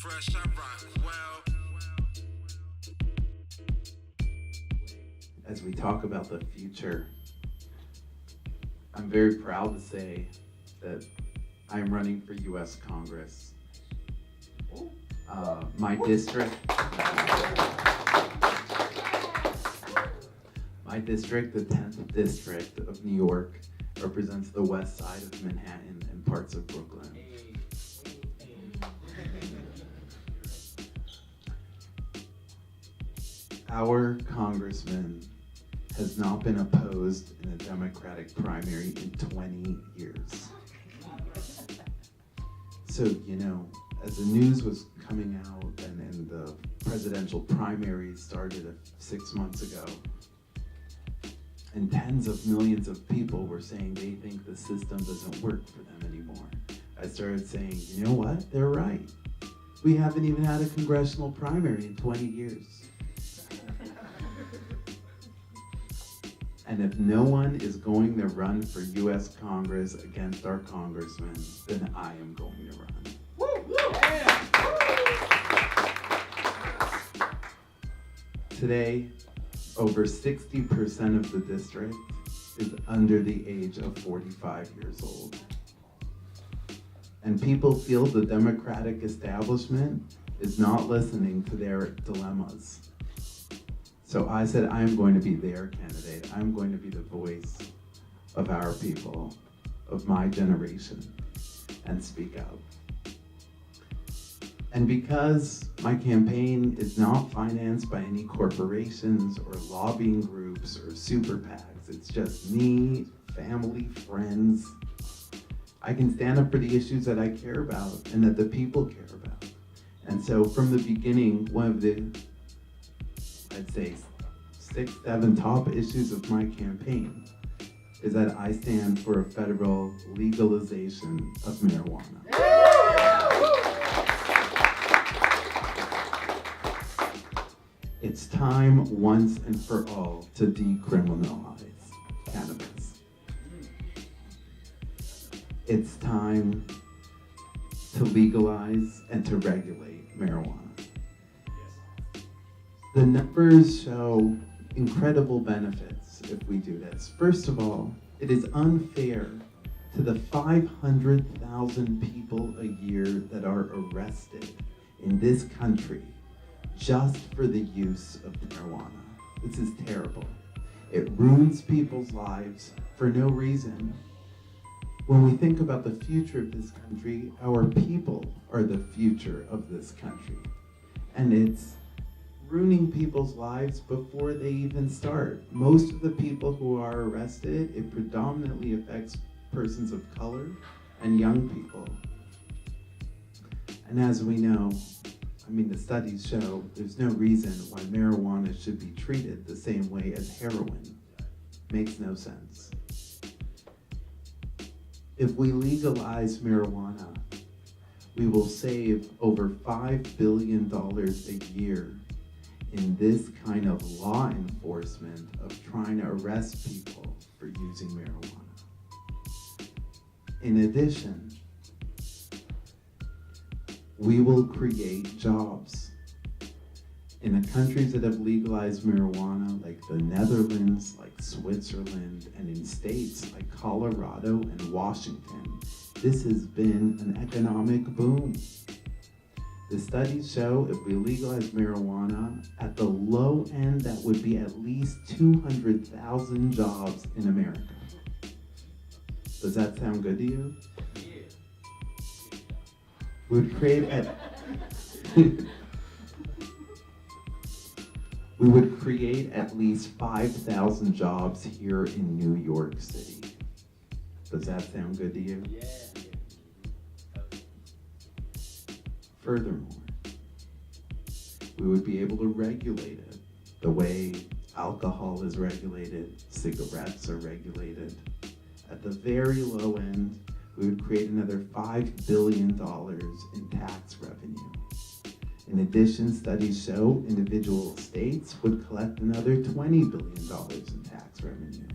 Fresh, I rock well. As we talk about the future, I'm very proud to say that I'm running for U.S. Congress. My district, the 10th district of New York, represents the west side of Manhattan and parts of Brooklyn. Our congressman has not been opposed in a Democratic primary in 20 years. So, as the news was coming out and the presidential primary started 6 months ago, and tens of millions of people were saying they think the system doesn't work for them anymore, I started saying, you know what? They're right. We haven't even had a congressional primary in 20 years. And if no one is going to run for U.S. Congress against our congressman, then I am going to run. Today, over 60% of the district is under the age of 45 years old. And people feel the Democratic establishment is not listening to their dilemmas. So I said, I'm going to be their candidate. I'm going to be the voice of our people, of my generation, and speak out. And because my campaign is not financed by any corporations or lobbying groups or super PACs, it's just me, family, friends, I can stand up for the issues that I care about and that the people care about. And so from the beginning, one of the, I'd say, 6, 7 top issues of my campaign is that I stand for a federal legalization of marijuana. It's time once and for all to decriminalize cannabis. It's time to legalize and to regulate marijuana. The numbers show incredible benefits if we do this. First of all, it is unfair to the 500,000 people a year that are arrested in this country just for the use of marijuana. This is terrible. It ruins people's lives for no reason. When we think about the future of this country, our people are the future of this country. And it's ruining people's lives before they even start. Most of the people who are arrested, it predominantly affects persons of color and young people. And as we know, the studies show there's no reason why marijuana should be treated the same way as heroin. Makes no sense. If we legalize marijuana, we will save over $5 billion a year in this kind of law enforcement of trying to arrest people for using marijuana. In addition, we will create jobs. In the countries that have legalized marijuana, like the Netherlands, like Switzerland, and in states like Colorado and Washington, this has been an economic boom. The studies show if we legalize marijuana, at the low end, that would be at least 200,000 jobs in America. Does that sound good to you? We would create we would create at least 5,000 jobs here in New York City. Does that sound good to you? Yeah. Furthermore, we would be able to regulate it the way alcohol is regulated, cigarettes are regulated. At the very low end, we would create another $5 billion in tax revenue. In addition, studies show individual states would collect another $20 billion in tax revenue.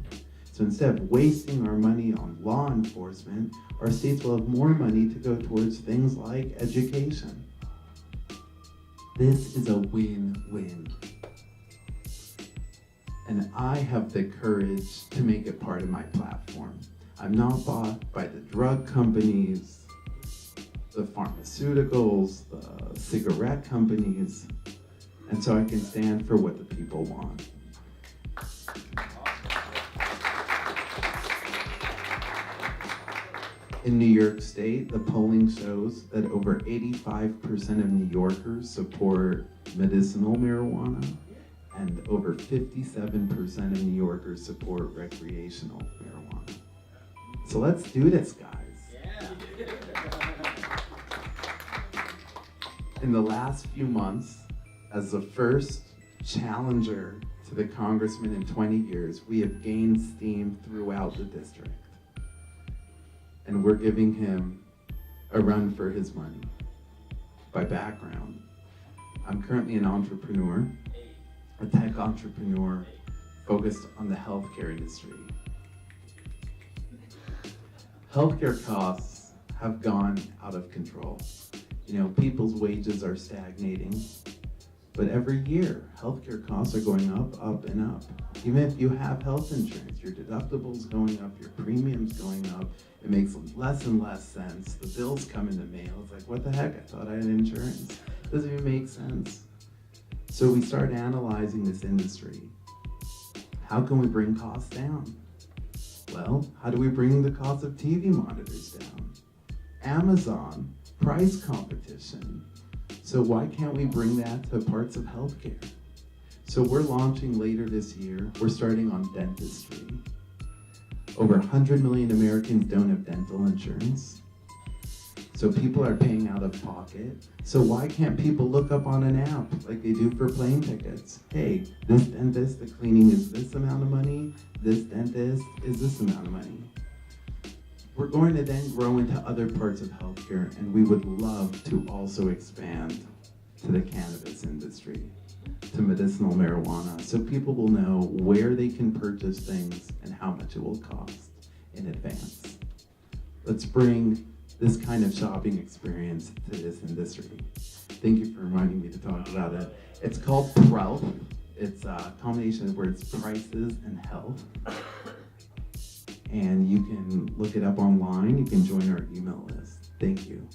So instead of wasting our money on law enforcement, our states will have more money to go towards things like education. This is a win-win. And I have the courage to make it part of my platform. I'm not bought by the drug companies, the pharmaceuticals, the cigarette companies, and so I can stand for what the people want. In New York State, the polling shows that over 85% of New Yorkers support medicinal marijuana, and over 57% of New Yorkers support recreational marijuana. So let's do this, guys. In the last few months, as the first challenger to the congressman in 20 years, we have gained steam throughout the district. And we're giving him a run for his money. By background, I'm currently an entrepreneur, a tech entrepreneur focused on the healthcare industry. Healthcare costs have gone out of control. People's wages are stagnating, but every year, healthcare costs are going up, and up. Even if you have health insurance, your deductible's going up, your premium's going up. It makes less and less sense. The bills come in the mail. It's like, what the heck? I thought I had insurance. Doesn't even make sense. So we start analyzing this industry. How can we bring costs down? Well, how do we bring the cost of TV monitors down? Amazon, price competition. So why can't we bring that to parts of healthcare? So we're launching later this year. We're starting on dentistry. Over 100 million Americans don't have dental insurance. So people are paying out of pocket. So why can't people look up on an app like they do for plane tickets? Hey, this dentist, the cleaning is this amount of money. This dentist is this amount of money. We're going to then grow into other parts of healthcare, and we would love to also expand to the cannabis industry, to medicinal marijuana, so people will know where they can purchase things and how much it will cost in advance. Let's bring this kind of shopping experience to this industry. Thank you for reminding me to talk about it. It's called PRELF. It's a combination of words, prices and health. And you can look it up online. You can join our email list. Thank you.